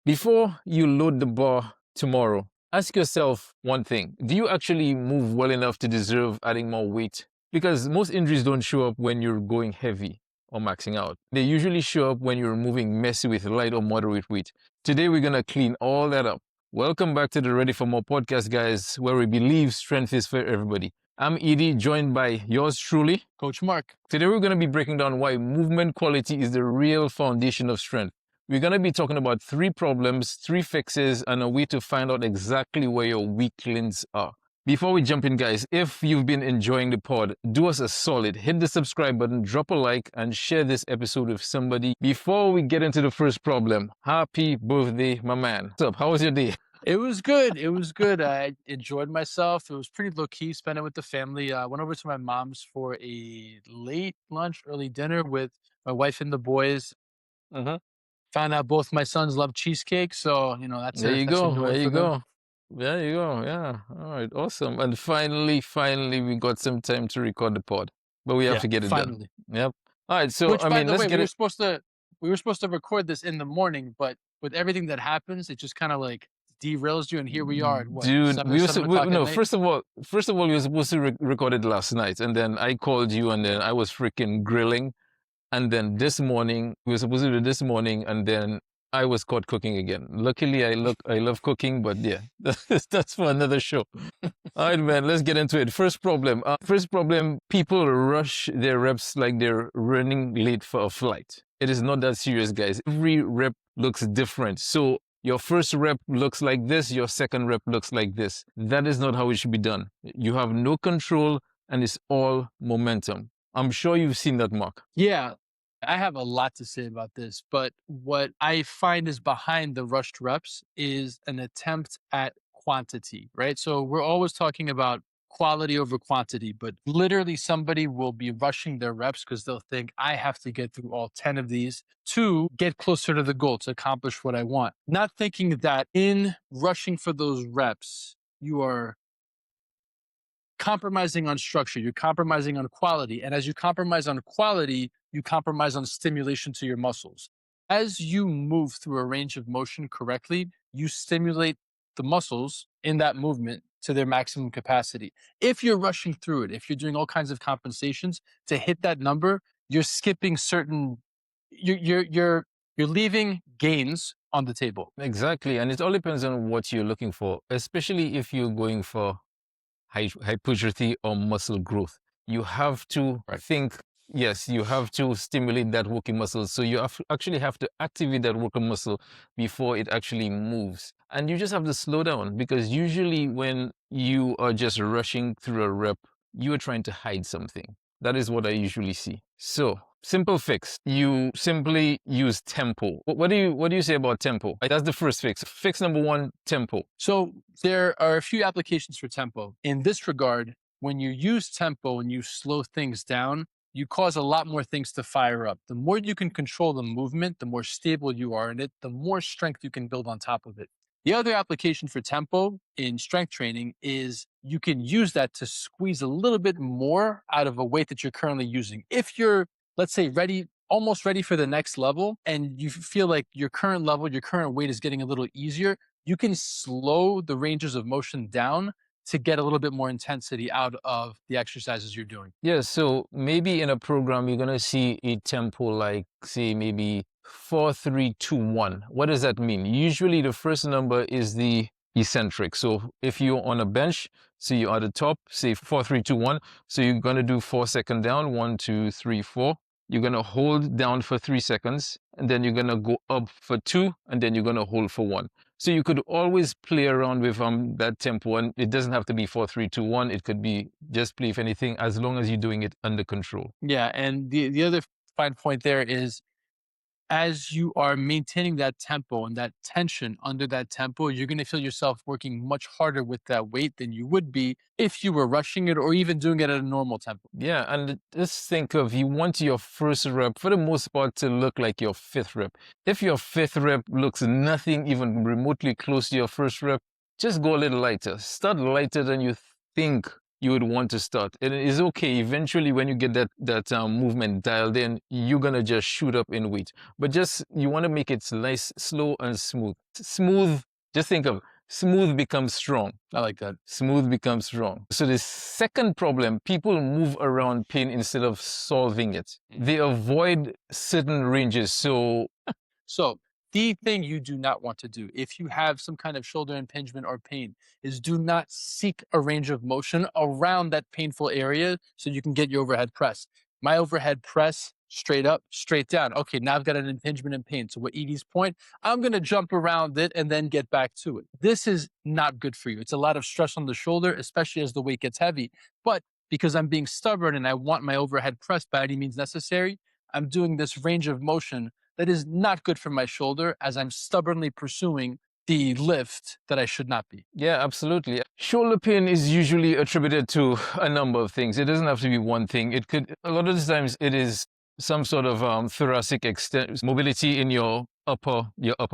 Before you load the bar tomorrow, ask yourself one thing. Do you actually move well enough to deserve adding more weight? Because most injuries don't show up when you're going heavy or maxing out. They usually show up when you're moving messy with light or moderate weight. Today, we're going to clean all that up. Welcome back to the Ready for More podcast, guys, where we believe strength is for everybody. I'm Edie, joined by yours truly, Coach Mark. Today, we're going to be breaking down why movement quality is the real foundation of strength. We're going to be talking about 3 problems, 3 fixes, and a way to find out exactly where your weak links are. Before we jump in, guys, if you've been enjoying the pod, do us a solid, hit the subscribe button, drop a like, and share this episode with somebody. Before we get into the first problem, happy birthday, my man. What's up? How was your day? It was good. It was good. I enjoyed myself. It was pretty low key. Spent it with the family. I went over to my mom's for a late lunch, early dinner with my wife and the boys. Found out both my sons love cheesecake, so that's There you that's a go. new There one you for them. go. There you go. Yeah. All right. Awesome. And finally, we got some time to record the pod, but we have to get it finally. done. Yep. All right. So, Which, by the let's way, get it. we were supposed to record this in the morning, but with everything that happens, it just kind of like derails you. And here we are. At what, Dude, 7 o'clock at no, night? first of all, we were supposed to record it last night, and then I called you, and then I was freaking grilling. And then this morning, we were supposed to do this morning, and then I was caught cooking again. Luckily, I love cooking, but yeah, that's for another show. All right, man, let's get into it. First problem, people rush their reps like they're running late for a flight. It is not that serious, guys. Every rep looks different. So your first rep looks like this, your second rep looks like this. That is not how it should be done. You have no control, and it's all momentum. I'm sure you've seen that, Mark. Yeah, I have a lot to say about this, but what I find is behind the rushed reps is an attempt at quantity, right? So we're always talking about quality over quantity, but literally somebody will be rushing their reps because they'll think, I have to get through all 10 of these to get closer to the goal, to accomplish what I want. Not thinking that in rushing for those reps, you are compromising on structure, you're compromising on quality. And as you compromise on quality, you compromise on stimulation to your muscles. As you move through a range of motion correctly, you stimulate the muscles in that movement to their maximum capacity. If you're rushing through it, if you're doing all kinds of compensations to hit that number, you're skipping certain, you're leaving gains on the table. Exactly. And it all depends on what you're looking for, especially if you're going for hypertrophy or muscle growth. You have to think, yes, you have to stimulate that working muscle. So you actually have to activate that working muscle before it actually moves. And you just have to slow down, because usually when you are just rushing through a rep, you are trying to hide something. That is what I usually see. So, simple fix. You simply use tempo. What do you say about tempo? That's the first fix. Fix number 1, tempo. So there are a few applications for tempo. In this regard, when you use tempo and you slow things down, you cause a lot more things to fire up. The more you can control the movement, the more stable you are in it, the more strength you can build on top of it. The other application for tempo in strength training is you can use that to squeeze a little bit more out of a weight that you're currently using. If you're, let's say, almost ready for the next level, and you feel like your current level, your current weight is getting a little easier, you can slow the ranges of motion down to get a little bit more intensity out of the exercises you're doing. Yeah, so maybe in a program, you're going to see a tempo like, say, maybe 4, 3, 2, 1. What does that mean? Usually the first number is the eccentric. So if you're on a bench, so you're at the top, say 4, 3, 2, 1. So you're going to do 4 seconds down, 1, 2, 3, 4. You're going to hold down for 3 seconds, and then you're going to go up for 2, and then you're going to hold for 1. So you could always play around with that tempo, and it doesn't have to be 4, 3, 2, 1. It could be just play, if anything, as long as you're doing it under control. Yeah, and the other fine point there is, as you are maintaining that tempo and that tension under that tempo, you're going to feel yourself working much harder with that weight than you would be if you were rushing it or even doing it at a normal tempo. Yeah, and just think of, you want your first rep, for the most part, to look like your 5th rep. If your 5th rep looks nothing even remotely close to your first rep, just go a little lighter. Start lighter than you think you would want to start. And it is okay. Eventually, when you get that movement dialed in, you're gonna just shoot up in weight. But just you want to make it nice, slow, and smooth. Smooth. Just think of smooth becomes strong. I like that. Smooth becomes strong. So the second problem, people move around pain instead of solving it. They avoid certain ranges. So the thing you do not want to do if you have some kind of shoulder impingement or pain is do not seek a range of motion around that painful area so you can get your overhead press. My overhead press, straight up, straight down. Okay, now I've got an impingement and pain. So what Edie's point, I'm going to jump around it and then get back to it. This is not good for you. It's a lot of stress on the shoulder, especially as the weight gets heavy. But because I'm being stubborn and I want my overhead press by any means necessary, I'm doing this range of motion that is not good for my shoulder as I'm stubbornly pursuing the lift that I should not be. Yeah, absolutely. Shoulder pain is usually attributed to a number of things. It doesn't have to be one thing. It could, a lot of the times, it is some sort of thoracic mobility in your upper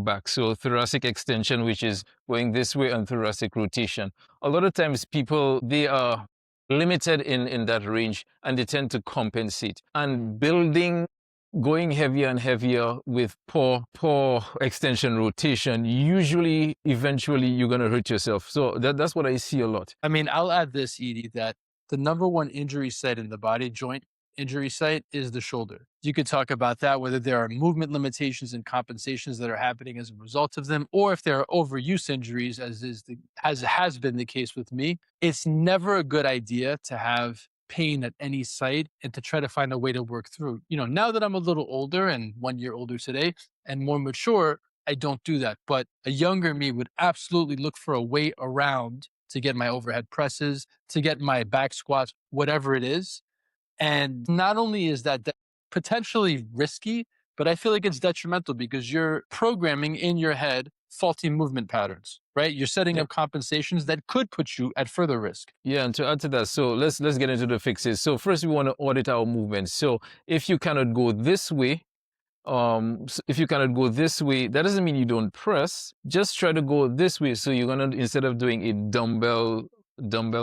back. So thoracic extension, which is going this way, and thoracic rotation. A lot of times, people they are limited in that range, and they tend to compensate. And going heavier and heavier with poor extension rotation, usually eventually you're going to hurt yourself. So that's what I see a lot. I mean, I'll add this, Edie, that the number one injury site in the body, joint injury site, is the shoulder. You could talk about that, whether there are movement limitations and compensations that are happening as a result of them, or if there are overuse injuries, has been the case with me. It's never a good idea to have pain at any site and to try to find a way to work through. Now that I'm a little older and 1 year older today and more mature, I don't do that. But a younger me would absolutely look for a way around to get my overhead presses, to get my back squats, whatever it is. And not only is that potentially risky, but I feel like it's detrimental because you're programming in your head faulty movement patterns, right? You're setting up compensations that could put you at further risk. Yeah, and to add to that, so let's get into the fixes. So first, we want to audit our movements. So if you cannot go this way, if you cannot go this way, that doesn't mean you don't press. Just try to go this way. So you're gonna, instead of doing a dumbbell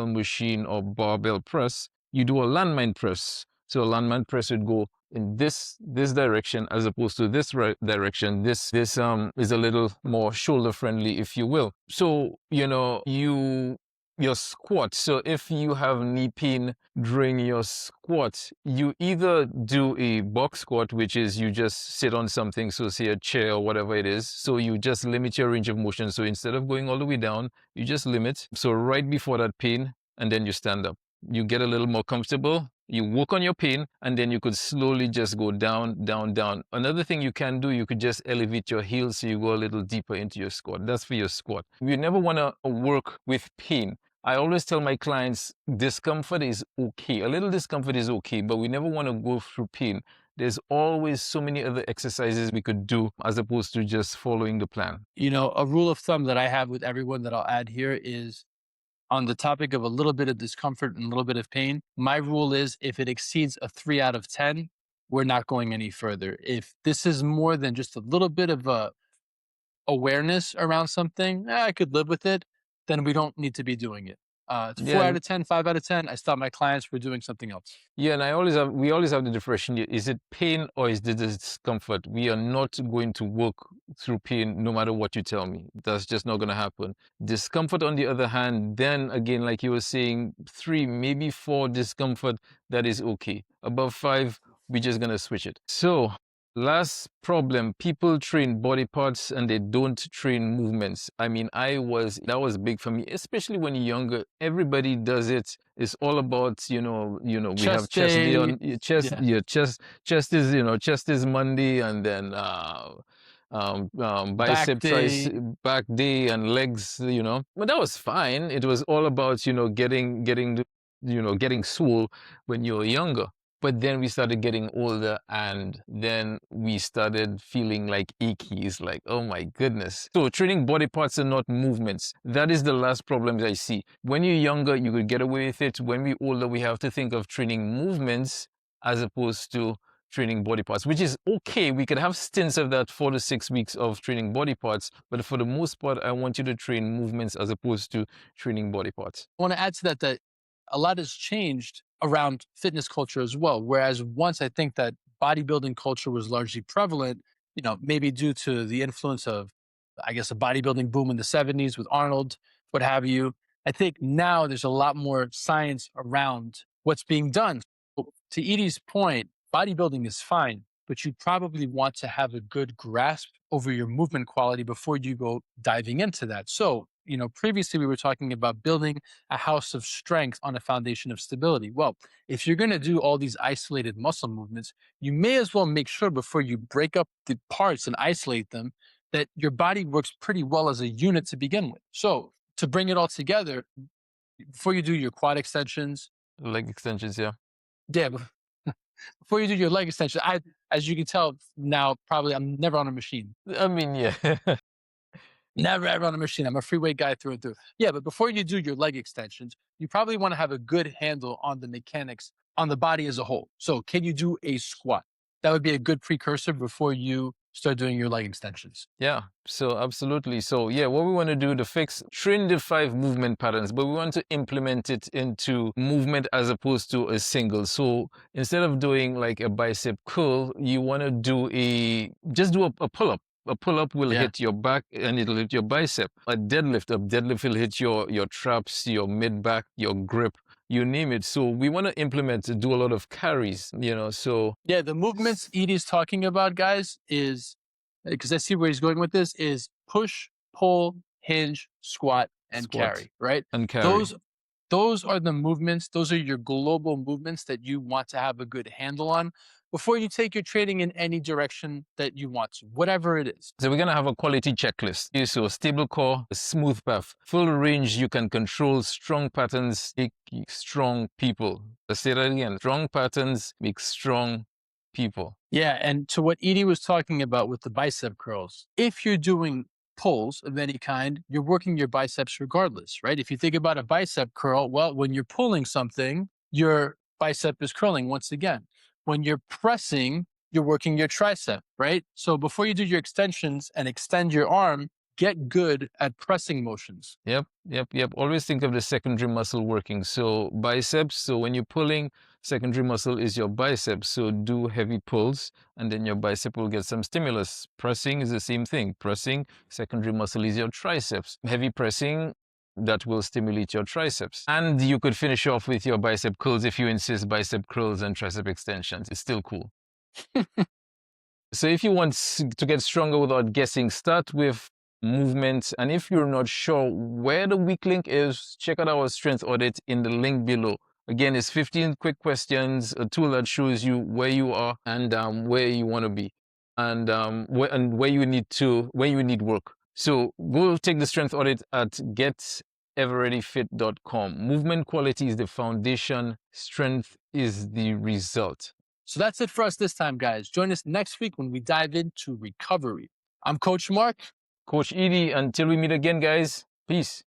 machine or barbell press, you do a landmine press. So a landmine press would go in this direction as opposed to this direction. This is a little more shoulder friendly, if you will. So your squat. So if you have knee pain during your squat, you either do a box squat, which is you just sit on something, so say a chair or whatever it is. So you just limit your range of motion. So instead of going all the way down, you just limit. So right before that pain, and then you stand up. You get a little more comfortable. You work on your pain, and then you could slowly just go down, down, down. Another thing you can do, you could just elevate your heels so you go a little deeper into your squat. That's for your squat. We never want to work with pain. I always tell my clients discomfort is okay. A little discomfort is okay, but we never want to go through pain. There's always so many other exercises we could do as opposed to just following the plan. A rule of thumb that I have with everyone that I'll add here is on the topic of a little bit of discomfort and a little bit of pain. My rule is if it exceeds a 3 out of 10, we're not going any further. If this is more than just a little bit of a awareness around something, I could live with it, then we don't need to be doing it. It's 4 out of 10, 5 out of 10. I stop my clients. We're doing something else. Yeah, and we always have the differentiation. Is it pain or is it discomfort? We are not going to work through pain no matter what you tell me. That's just not going to happen. Discomfort, on the other hand, then again, like you were saying, 3, maybe 4 discomfort, that is okay. Above 5, we're just going to switch it. So last problem, people train body parts and they don't train movements. I mean, that was big for me, especially when you're younger. Everybody does it. It's all about, we have chest day on chest. Yeah, chest is, chest is Monday, and then bicep, tricep, back day, and legs, But that was fine. It was all about, getting swole when you're younger. But then we started getting older, and then we started feeling like achy. It's like, oh my goodness. So training body parts and not movements. That is the last problem that I see. When you're younger, you could get away with it. When we're older, we have to think of training movements as opposed to training body parts, which is okay. We could have stints of that 4 to 6 weeks of training body parts. But for the most part, I want you to train movements as opposed to training body parts. I want to add to that a lot has changed around fitness culture as well. Whereas once I think that bodybuilding culture was largely prevalent, maybe due to the influence of, I guess, a bodybuilding boom in the 70s with Arnold, what have you. I think now there's a lot more science around what's being done. To Edie's point, bodybuilding is fine, but you probably want to have a good grasp over your movement quality before you go diving into that. So, previously we were talking about building a house of strength on a foundation of stability. Well, if you're going to do all these isolated muscle movements, you may as well make sure before you break up the parts and isolate them that your body works pretty well as a unit to begin with. So, to bring it all together, before you do your quad extensions, Leg extensions, yeah. yeah, before you do your leg extension, as you can tell now, probably I'm never on a machine. I mean, yeah. Never ever on a machine. I'm a free weight guy through and through. Yeah, but before you do your leg extensions, you probably want to have a good handle on the mechanics on the body as a whole. So, can you do a squat? That would be a good precursor before you start doing your leg extensions. Yeah, so absolutely. So yeah, what we want to do to fix train the 5 movement patterns, but we want to implement it into movement as opposed to a single. So instead of doing like a bicep curl, you want to do just do a pull-up. A pull-up will Yeah. hit your back and it'll hit your bicep. A deadlift will hit your traps, your mid-back, your grip, you name it. So we want to implement to do a lot of carries, so Yeah, the movements Edie's talking about, guys, is because I see where he's going with this is push, pull, hinge, squat, and squat carry, right? and carry. Those those are the movements, those are your global movements that you want to have a good handle on before you take your training in any direction that you want to, whatever it is. So we're going to have a quality checklist. So stable core, a smooth path, full range you can control, strong patterns make strong people. Let's say that again. Strong patterns make strong people. Yeah, and to what Edie was talking about with the bicep curls, if you're doing pulls of any kind, you're working your biceps regardless, right? If you think about a bicep curl, well, when you're pulling something, your bicep is curling once again. When you're pressing, you're working your tricep, right? So before you do your extensions and extend your arm, get good at pressing motions. Yep. Always think of the secondary muscle working. So biceps, so when you're pulling, secondary muscle is your biceps. So do heavy pulls and then your bicep will get some stimulus. Pressing is the same thing. Pressing, secondary muscle is your triceps. Heavy pressing, that will stimulate your triceps. And you could finish off with your bicep curls if you insist bicep curls and tricep extensions. It's still cool. So if you want to get stronger without guessing, start with movement. And if you're not sure where the weak link is, check out our strength audit in the link below. Again, it's 15 quick questions, a tool that shows you where you are and where you want to be, and where you need work. So go take the strength audit at geteverreadyfit.com. Movement quality is the foundation. Strength is the result. So that's it for us this time, guys. Join us next week when we dive into recovery. I'm Coach Mark. Coach Edie, until we meet again, guys. Peace.